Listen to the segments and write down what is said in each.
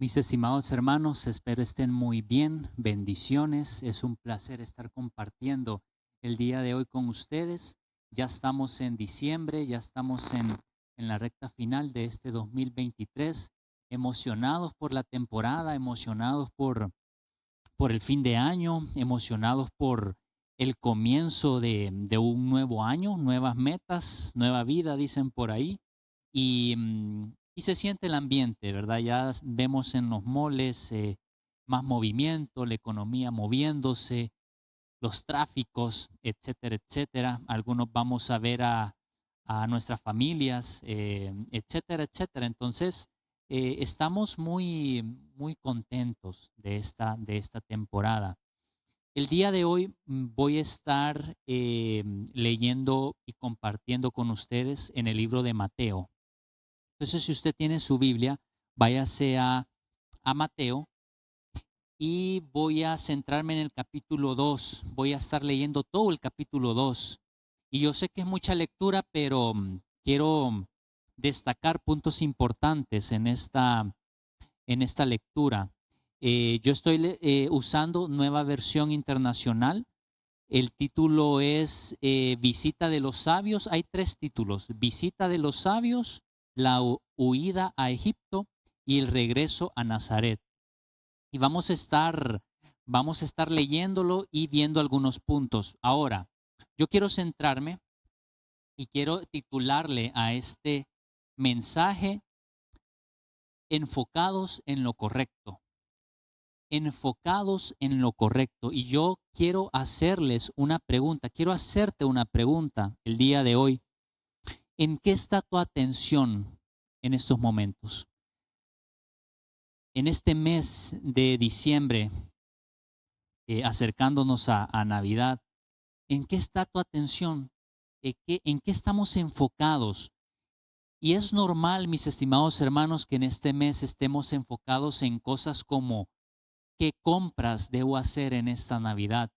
Mis estimados hermanos, espero estén muy bien. Bendiciones. Es un placer estar compartiendo el día de hoy con ustedes. Ya estamos en diciembre, ya estamos en la recta final de este 2023. Emocionados por la temporada, emocionados por el fin de año, emocionados por el comienzo de un nuevo año, nuevas metas, nueva vida, dicen por ahí. Y se siente el ambiente, ¿verdad? Ya vemos en los moles más movimiento, la economía moviéndose, los tráficos, etcétera, etcétera. Algunos vamos a ver a nuestras familias, etcétera, etcétera. Entonces, estamos muy contentos de esta temporada. El día de hoy voy a estar leyendo y compartiendo con ustedes en el libro de Mateo. Entonces, si usted tiene su Biblia, váyase a Mateo y voy a centrarme en el capítulo 2. Voy a estar leyendo todo el capítulo 2. Y yo sé que es mucha lectura, pero quiero destacar puntos importantes en esta lectura. Yo estoy usando nueva versión internacional. El título es Visita de los sabios. Hay tres títulos: Visita de los sabios, la huida a Egipto y el regreso a Nazaret. Y vamos a estar leyéndolo y viendo algunos puntos. Ahora, yo quiero centrarme y quiero titularle a este mensaje Enfocados en lo correcto. Enfocados en lo correcto. Y yo quiero hacerles una pregunta, quiero hacerte una pregunta el día de hoy. ¿En qué está tu atención en estos momentos? En este mes de diciembre, acercándonos a Navidad, ¿en qué está tu atención? En qué estamos enfocados? Y es normal, mis estimados hermanos, que en este mes estemos enfocados en cosas como qué compras debo hacer en esta Navidad,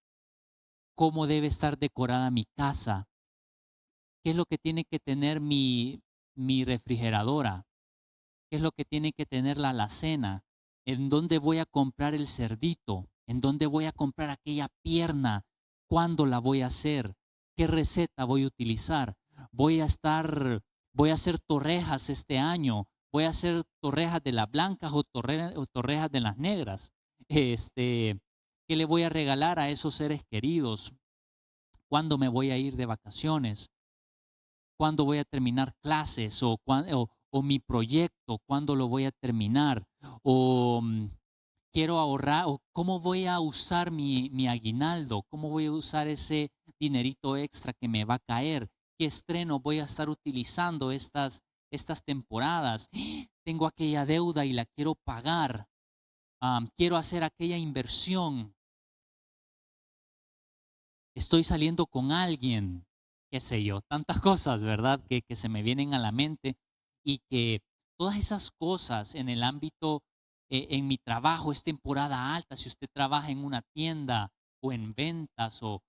cómo debe estar decorada mi casa, qué es lo que tiene que tener mi refrigeradora, qué es lo que tiene que tener la alacena, en dónde voy a comprar el cerdito, en dónde voy a comprar aquella pierna, cuándo la voy a hacer, qué receta voy a utilizar. Voy a estar, voy a hacer torrejas este año, voy a hacer torrejas de las blancas o torrejas de las negras. ¿Qué le voy a regalar a esos seres queridos? ¿Cuándo me voy a ir de vacaciones? ¿Cuándo voy a terminar clases? O mi proyecto, ¿cuándo lo voy a terminar? O quiero ahorrar, o cómo voy a usar mi aguinaldo, cómo voy a usar ese dinerito extra que me va a caer, qué estreno voy a estar utilizando estas temporadas. Tengo aquella deuda y la quiero pagar. Quiero hacer aquella inversión. Estoy saliendo con alguien, qué sé yo, tantas cosas, ¿verdad? Que se me vienen a la mente y que todas esas cosas en el ámbito, en mi trabajo es temporada alta. Si usted trabaja en una tienda o en ventas o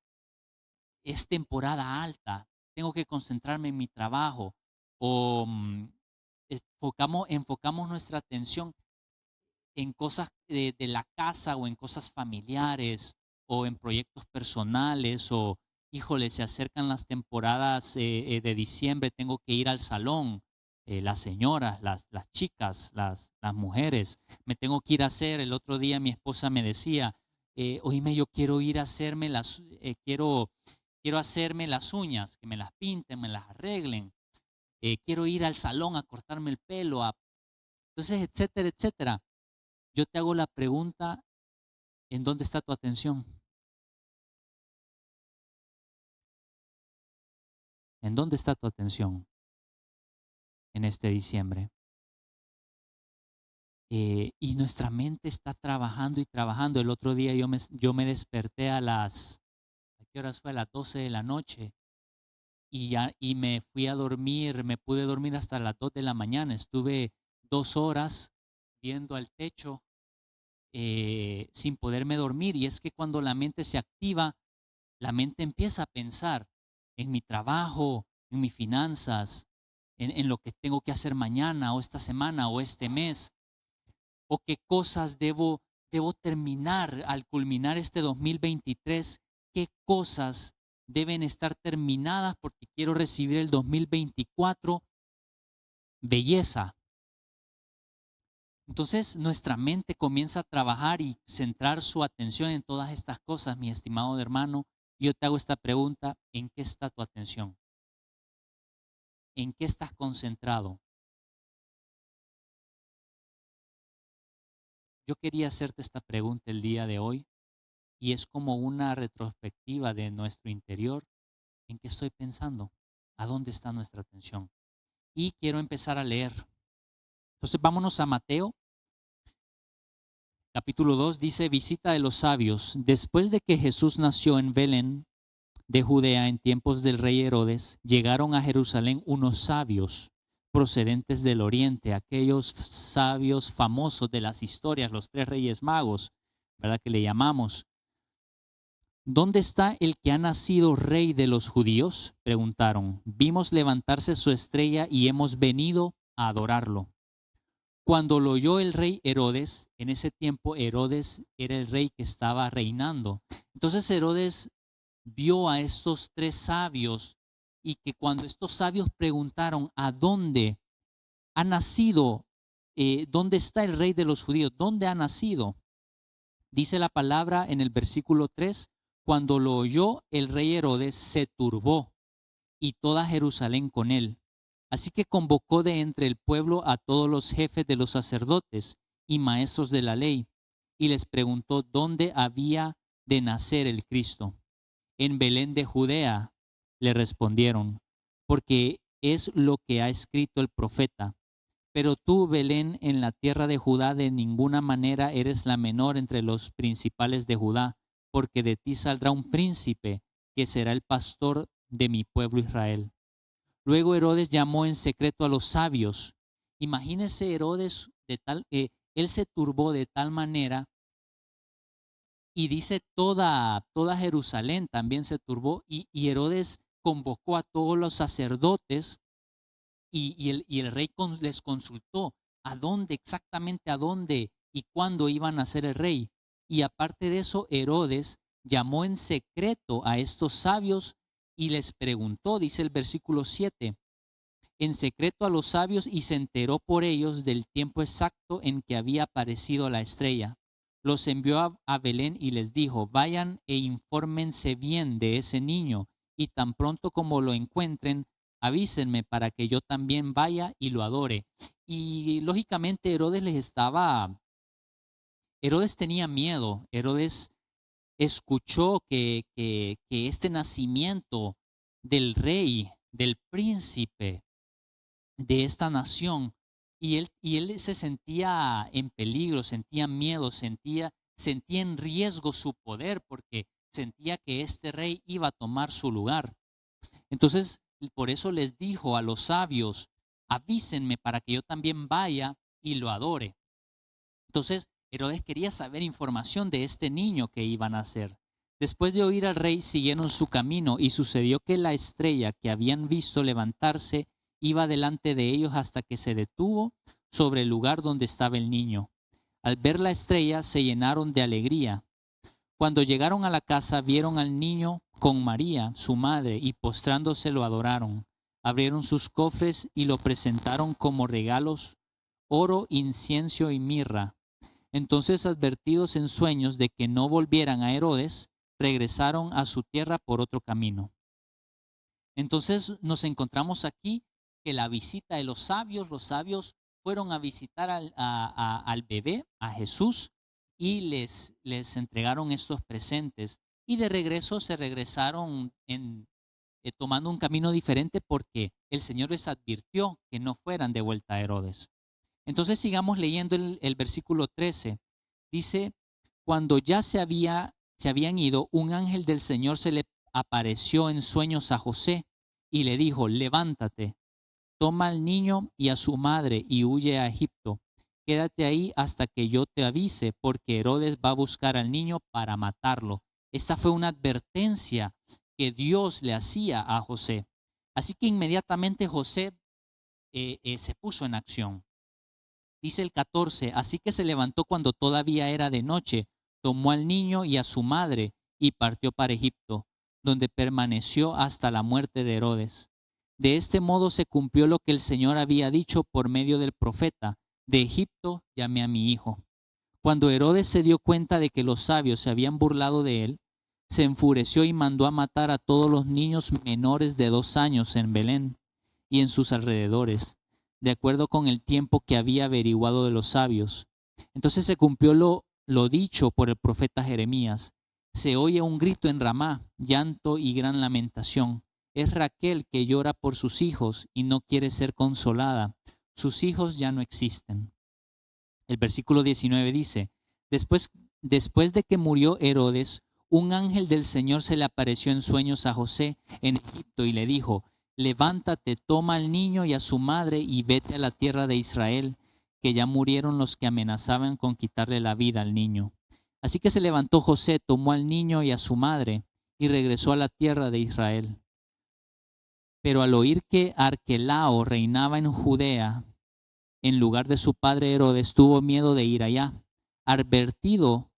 es temporada alta, tengo que concentrarme en mi trabajo o enfocamos nuestra atención en cosas de la casa o en cosas familiares o en proyectos personales o, híjole, se acercan las temporadas de diciembre, tengo que ir al salón, las señoras, las chicas, las mujeres, me tengo que ir a hacer. El otro día mi esposa me decía, oíme, yo quiero ir a hacerme quiero hacerme las uñas, que me las pinten, me las arreglen, quiero ir al salón a cortarme el pelo, entonces, etcétera, etcétera. Yo te hago la pregunta, ¿en dónde está tu atención? ¿En dónde está tu atención en este diciembre? Y nuestra mente está trabajando y trabajando. El otro día yo me desperté ¿a qué horas fue? A las 12 de la noche y me fui a dormir, me pude dormir hasta las 2 de la mañana. Estuve 2 horas viendo al techo sin poderme dormir. Y es que cuando la mente se activa, la mente empieza a pensar en mi trabajo, en mis finanzas, en lo que tengo que hacer mañana o esta semana o este mes. o qué cosas debo terminar al culminar este 2023, qué cosas deben estar terminadas porque quiero recibir el 2024 belleza. Entonces nuestra mente comienza a trabajar y centrar su atención en todas estas cosas, mi estimado hermano. Yo te hago esta pregunta: ¿en qué está tu atención? ¿En qué estás concentrado? Yo quería hacerte esta pregunta el día de hoy y es como una retrospectiva de nuestro interior. ¿En qué estoy pensando? ¿A dónde está nuestra atención? Y quiero empezar a leer. Entonces vámonos a Mateo, capítulo 2, dice: visita de los sabios. Después de que Jesús nació en Belén de Judea en tiempos del rey Herodes, llegaron a Jerusalén unos sabios procedentes del oriente, aquellos sabios famosos de las historias, los tres reyes magos, ¿verdad? Que le llamamos. ¿Dónde está el que ha nacido rey de los judíos? Preguntaron. Vimos levantarse su estrella y hemos venido a adorarlo. Cuando lo oyó el rey Herodes, en ese tiempo Herodes era el rey que estaba reinando. Entonces Herodes vio a estos tres sabios y que cuando estos sabios preguntaron a dónde ha nacido, dónde está el rey de los judíos, dónde ha nacido, dice la palabra en el versículo 3, cuando lo oyó el rey Herodes se turbó y toda Jerusalén con él. Así que convocó de entre el pueblo a todos los jefes de los sacerdotes y maestros de la ley y les preguntó dónde había de nacer el Cristo. En Belén de Judea, le respondieron, porque es lo que ha escrito el profeta. Pero tú, Belén, en la tierra de Judá, de ninguna manera eres la menor entre los principales de Judá, porque de ti saldrá un príncipe que será el pastor de mi pueblo Israel. Luego Herodes llamó en secreto a los sabios. Imagínese Herodes él se turbó de tal manera, y dice toda Jerusalén también se turbó, y Herodes convocó a todos los sacerdotes y el rey les consultó exactamente a dónde y cuándo iban a ser el rey. Y aparte de eso, Herodes llamó en secreto a estos sabios y les preguntó, dice el versículo 7, en secreto a los sabios y se enteró por ellos del tiempo exacto en que había aparecido la estrella. Los envió a Belén y les dijo, vayan e infórmense bien de ese niño y tan pronto como lo encuentren, avísenme para que yo también vaya y lo adore. Y lógicamente Herodes tenía miedo. Herodes escuchó que este nacimiento del rey, del príncipe de esta nación, y él se sentía en peligro, sentía miedo, sentía en riesgo su poder porque sentía que este rey iba a tomar su lugar. Entonces, por eso les dijo a los sabios, avísenme para que yo también vaya y lo adore. Entonces, Herodes quería saber información de este niño que iba a nacer. Después de oír al rey, siguieron su camino y sucedió que la estrella que habían visto levantarse iba delante de ellos hasta que se detuvo sobre el lugar donde estaba el niño. Al ver la estrella se llenaron de alegría. Cuando llegaron a la casa vieron al niño con María, su madre, y postrándose lo adoraron. Abrieron sus cofres y lo presentaron como regalos, oro, incienso y mirra. Entonces, advertidos en sueños de que no volvieran a Herodes, regresaron a su tierra por otro camino. Entonces nos encontramos aquí que la visita de los sabios fueron a visitar al bebé, a Jesús, y les entregaron estos presentes. Y de regreso se regresaron tomando un camino diferente porque el Señor les advirtió que no fueran de vuelta a Herodes. Entonces sigamos leyendo el versículo 13. Dice, cuando ya se habían ido, un ángel del Señor se le apareció en sueños a José y le dijo, levántate, toma al niño y a su madre y huye a Egipto. Quédate ahí hasta que yo te avise, porque Herodes va a buscar al niño para matarlo. Esta fue una advertencia que Dios le hacía a José. Así que inmediatamente José se puso en acción. Dice el 14, así que se levantó cuando todavía era de noche, tomó al niño y a su madre y partió para Egipto, donde permaneció hasta la muerte de Herodes. De este modo se cumplió lo que el Señor había dicho por medio del profeta: de Egipto llamé a mi hijo. Cuando Herodes se dio cuenta de que los sabios se habían burlado de él, se enfureció y mandó a matar a todos los niños menores de 2 años en Belén y en sus alrededores, de acuerdo con el tiempo que había averiguado de los sabios. Entonces se cumplió lo dicho por el profeta Jeremías. Se oye un grito en Ramá, llanto y gran lamentación. Es Raquel que llora por sus hijos y no quiere ser consolada. Sus hijos ya no existen. El versículo 19 dice, después de que murió Herodes, un ángel del Señor se le apareció en sueños a José en Egipto y le dijo, levántate, toma al niño y a su madre y vete a la tierra de Israel, que ya murieron los que amenazaban con quitarle la vida al niño. Así que se levantó José, tomó al niño y a su madre y regresó a la tierra de Israel. Pero al oír que Arquelao reinaba en Judea, en lugar de su padre Herodes, tuvo miedo de ir allá. Advertido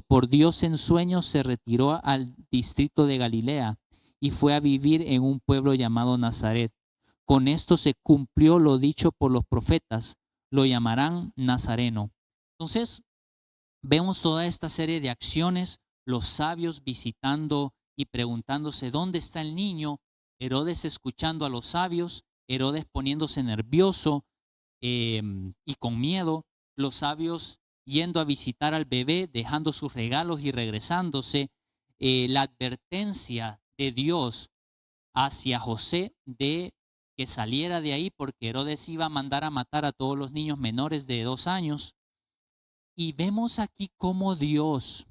por Dios en sueños, se retiró al distrito de Galilea y fue a vivir en un pueblo llamado Nazaret. Con esto se cumplió lo dicho por los profetas, lo llamarán Nazareno. Entonces, vemos toda esta serie de acciones, los sabios visitando y preguntándose dónde está el niño, Herodes escuchando a los sabios, Herodes poniéndose nervioso, y con miedo, los sabios yendo a visitar al bebé, dejando sus regalos y regresándose, la advertencia de Dios hacia José de que saliera de ahí porque Herodes iba a mandar a matar a todos los niños menores de 2 años. Y vemos aquí cómo Dios,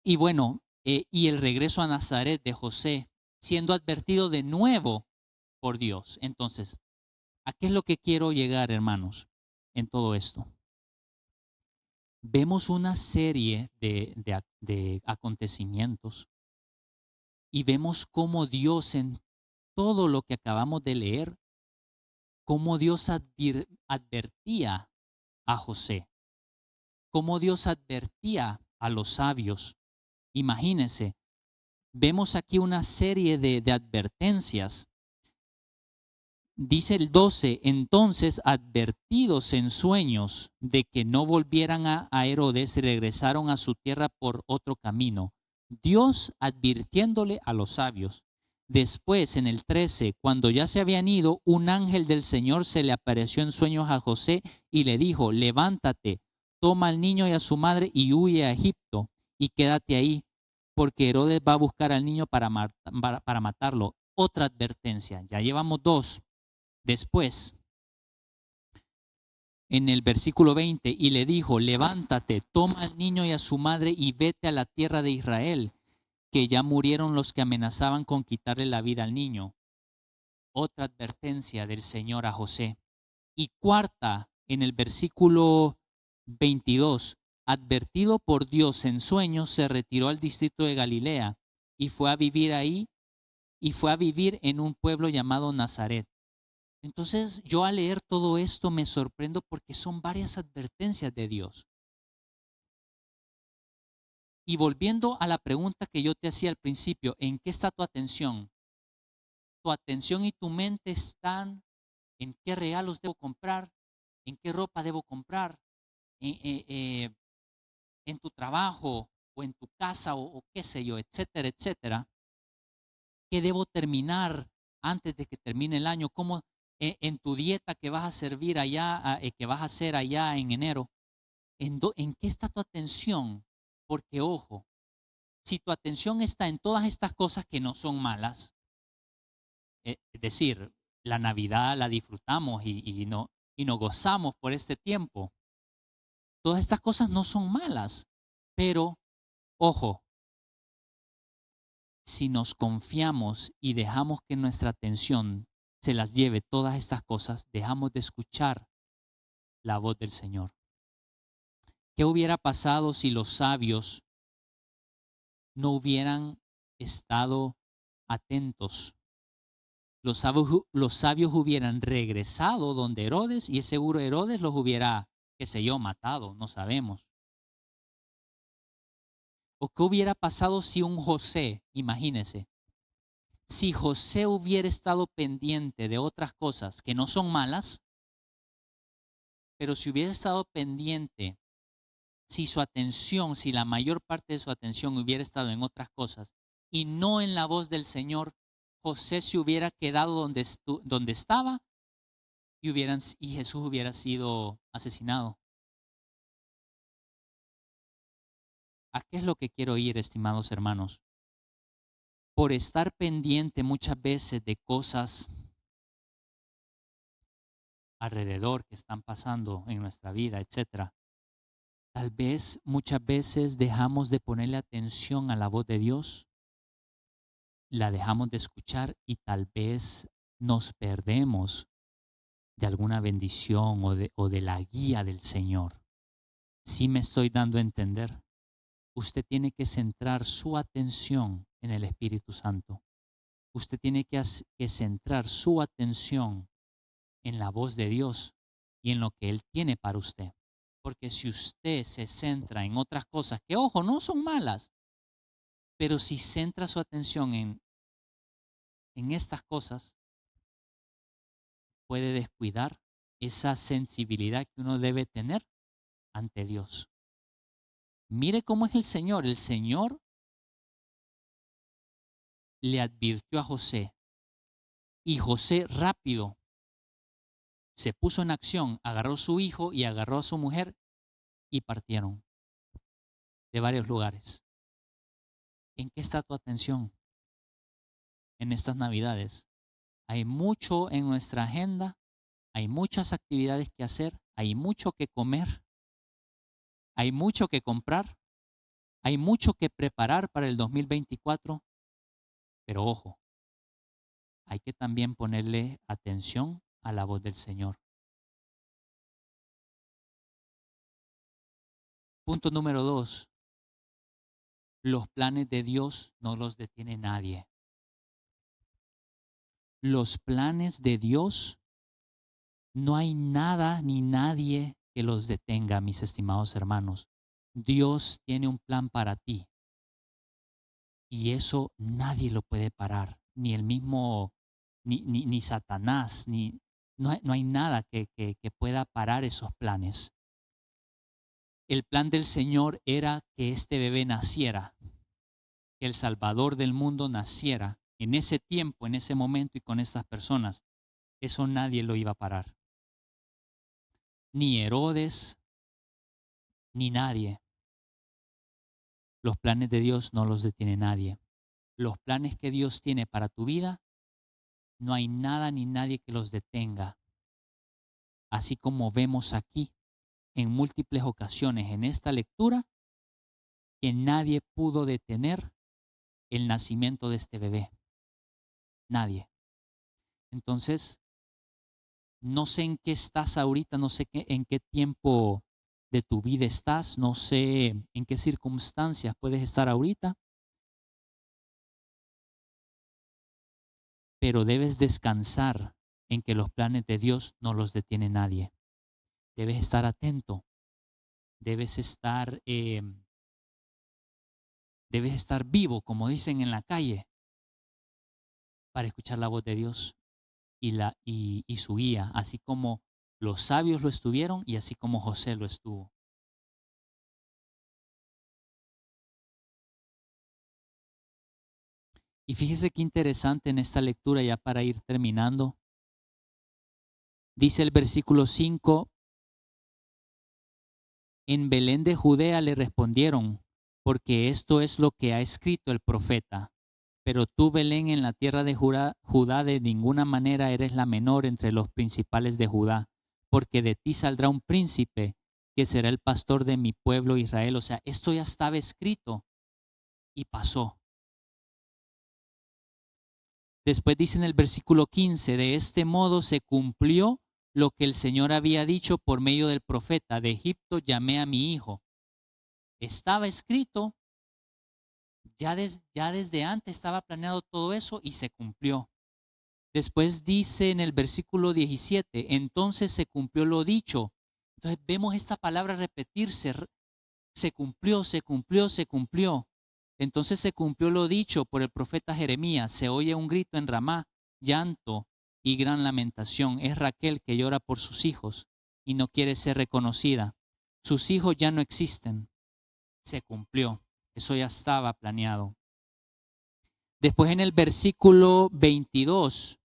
y bueno, y el regreso a Nazaret de José, siendo advertido de nuevo por Dios. Entonces, ¿a qué es lo que quiero llegar, hermanos, en todo esto? Vemos una serie de acontecimientos y vemos cómo Dios en todo lo que acabamos de leer, cómo Dios advertía a José, cómo Dios advertía a los sabios. Imagínense, vemos aquí una serie de advertencias. Dice el 12, entonces advertidos en sueños de que no volvieran a Herodes, regresaron a su tierra por otro camino. Dios advirtiéndole a los sabios. Después, en el 13, cuando ya se habían ido, un ángel del Señor se le apareció en sueños a José y le dijo, levántate, toma al niño y a su madre y huye a Egipto y quédate ahí, porque Herodes va a buscar al niño para matarlo. Otra advertencia, ya llevamos dos. Después, en el versículo 20, y le dijo, levántate, toma al niño y a su madre y vete a la tierra de Israel, que ya murieron los que amenazaban con quitarle la vida al niño. Otra advertencia del Señor a José. Y cuarta, en el versículo 22, advertido por Dios en sueños, se retiró al distrito de Galilea y fue a vivir ahí, y fue a vivir en un pueblo llamado Nazaret. Entonces yo al leer todo esto me sorprendo porque son varias advertencias de Dios. Y volviendo a la pregunta que yo te hacía al principio, ¿en qué está tu atención? Tu atención y tu mente están en qué regalos debo comprar, en qué ropa debo comprar, en tu trabajo o en tu casa o qué sé yo, etcétera, etcétera. ¿Qué debo terminar antes de que termine el año? ¿Cómo en tu dieta que vas a servir allá, que vas a hacer allá en enero? ¿En qué está tu atención? Porque ojo, si tu atención está en todas estas cosas que no son malas, es decir, la Navidad la disfrutamos y nos gozamos por este tiempo. Todas estas cosas no son malas, pero ojo, si nos confiamos y dejamos que nuestra atención se las lleve todas estas cosas, dejamos de escuchar la voz del Señor. ¿Qué hubiera pasado si los sabios no hubieran estado atentos los sabios hubieran regresado donde Herodes y es seguro Herodes los hubiera, qué sé yo, matado, no sabemos. ¿O qué hubiera pasado si un José, imagínese, si José hubiera estado pendiente de otras cosas que no son malas, pero si hubiera estado pendiente, si su atención, si la mayor parte de su atención hubiera estado en otras cosas y no en la voz del Señor, José se hubiera quedado donde estaba y Jesús hubiera sido asesinado. ¿A qué es lo que quiero ir, estimados hermanos? Por estar pendiente muchas veces de cosas alrededor que están pasando en nuestra vida, etcétera. Tal vez muchas veces dejamos de ponerle atención a la voz de Dios, la dejamos de escuchar y tal vez nos perdemos de alguna bendición o de la guía del Señor. Sí me estoy dando a entender. Usted tiene que centrar su atención en el Espíritu Santo. Usted tiene que centrar su atención en la voz de Dios y en lo que Él tiene para usted. Porque si usted se centra en otras cosas, que ojo, no son malas, pero si centra su atención en estas cosas, puede descuidar esa sensibilidad que uno debe tener ante Dios. Mire cómo es el Señor. El Señor le advirtió a José y José rápido se puso en acción, agarró a su hijo y agarró a su mujer y partieron de varios lugares. ¿En qué está tu atención en estas Navidades? Hay mucho en nuestra agenda, hay muchas actividades que hacer, hay mucho que comer, hay mucho que comprar, hay mucho que preparar para el 2024, pero ojo, hay que también ponerle atención a la voz del Señor. Punto número 2. Los planes de Dios no los detiene nadie. Los planes de Dios, no hay nada ni nadie que los detenga, mis estimados hermanos. Dios tiene un plan para ti y eso nadie lo puede parar, ni el mismo, ni Satanás, no hay nada que pueda parar esos planes. El plan del Señor era que este bebé naciera, que el Salvador del mundo naciera en ese tiempo, en ese momento y con estas personas. Eso nadie lo iba a parar. Ni Herodes, ni nadie. Los planes de Dios no los detiene nadie. Los planes que Dios tiene para tu vida, no hay nada ni nadie que los detenga. Así como vemos aquí en múltiples ocasiones en esta lectura, que nadie pudo detener el nacimiento de este bebé. Nadie. Entonces, no sé en qué estás ahorita, no sé en qué tiempo de tu vida estás, no sé en qué circunstancias puedes estar ahorita, pero debes descansar en que los planes de Dios no los detiene nadie. Debes estar atento, debes estar vivo, como dicen en la calle, para escuchar la voz de Dios y su guía, así como los sabios lo estuvieron y así como José lo estuvo. Y fíjese qué interesante en esta lectura, ya para ir terminando. Dice el versículo 5, en Belén de Judea le respondieron, porque esto es lo que ha escrito el profeta. Pero tú, Belén, en la tierra de Judá, de ninguna manera eres la menor entre los principales de Judá, porque de ti saldrá un príncipe que será el pastor de mi pueblo Israel. O sea, esto ya estaba escrito y pasó. Después dice en el versículo 15, de este modo se cumplió lo que el Señor había dicho por medio del profeta, de Egipto llamé a mi hijo. Estaba escrito, ya desde antes estaba planeado todo eso y se cumplió. Después dice en el versículo 17, entonces se cumplió lo dicho. Entonces vemos esta palabra repetirse, se cumplió, se cumplió, se cumplió. Entonces se cumplió lo dicho por el profeta Jeremías. Se oye un grito en Ramá, llanto y gran lamentación. Es Raquel que llora por sus hijos y no quiere ser reconocida. Sus hijos ya no existen. Se cumplió. Eso ya estaba planeado. Después en el versículo 22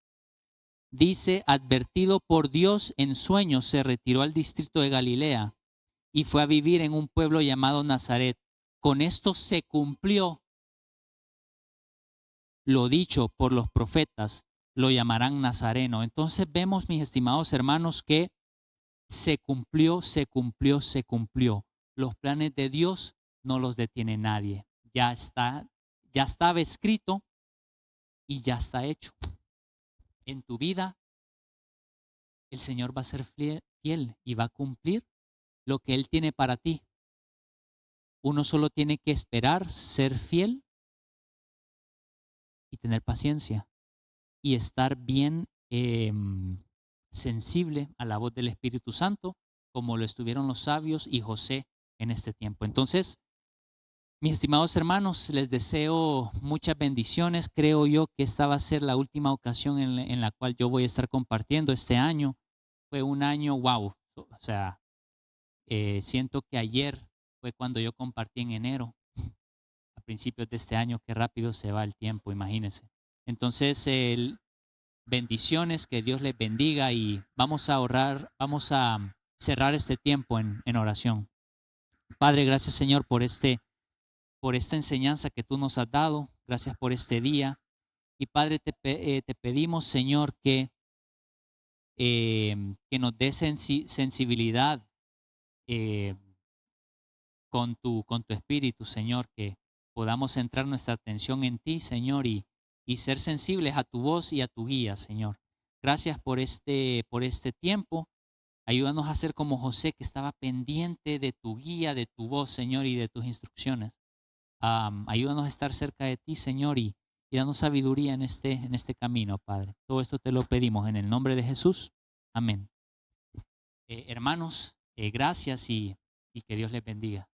dice, advertido por Dios en sueños, se retiró al distrito de Galilea y fue a vivir en un pueblo llamado Nazaret. Con esto se cumplió lo dicho por los profetas, lo llamarán Nazareno. Entonces vemos, mis estimados hermanos, que se cumplió, se cumplió, se cumplió. Los planes de Dios no los detiene nadie. Ya estaba escrito y ya está hecho. En tu vida, el Señor va a ser fiel y va a cumplir lo que Él tiene para ti. Uno solo tiene que esperar, ser fiel y tener paciencia y estar bien sensible a la voz del Espíritu Santo, como lo estuvieron los sabios y José en este tiempo. Entonces, mis estimados hermanos, les deseo muchas bendiciones. Creo yo que esta va a ser la última ocasión en la cual yo voy a estar compartiendo este año. Fue un año, wow. O sea, siento que ayer fue cuando yo compartí en enero, a principios de este año. Qué rápido se va el tiempo, imagínense. Entonces, bendiciones, que Dios les bendiga y vamos a orar, vamos a cerrar este tiempo en oración. Padre, gracias Señor por esta enseñanza que tú nos has dado. Gracias por este día. Y Padre, te pedimos, Señor, que nos des sensibilidad eh, con tu espíritu, Señor, que podamos centrar nuestra atención en ti, Señor, y ser sensibles a tu voz y a tu guía, Señor. Gracias por este tiempo. Ayúdanos a ser como José, que estaba pendiente de tu guía, de tu voz, Señor, y de tus instrucciones. Ayúdanos a estar cerca de ti, Señor, y danos sabiduría en este camino, Padre. Todo esto te lo pedimos en el nombre de Jesús. Amén. Hermanos, gracias y que Dios les bendiga.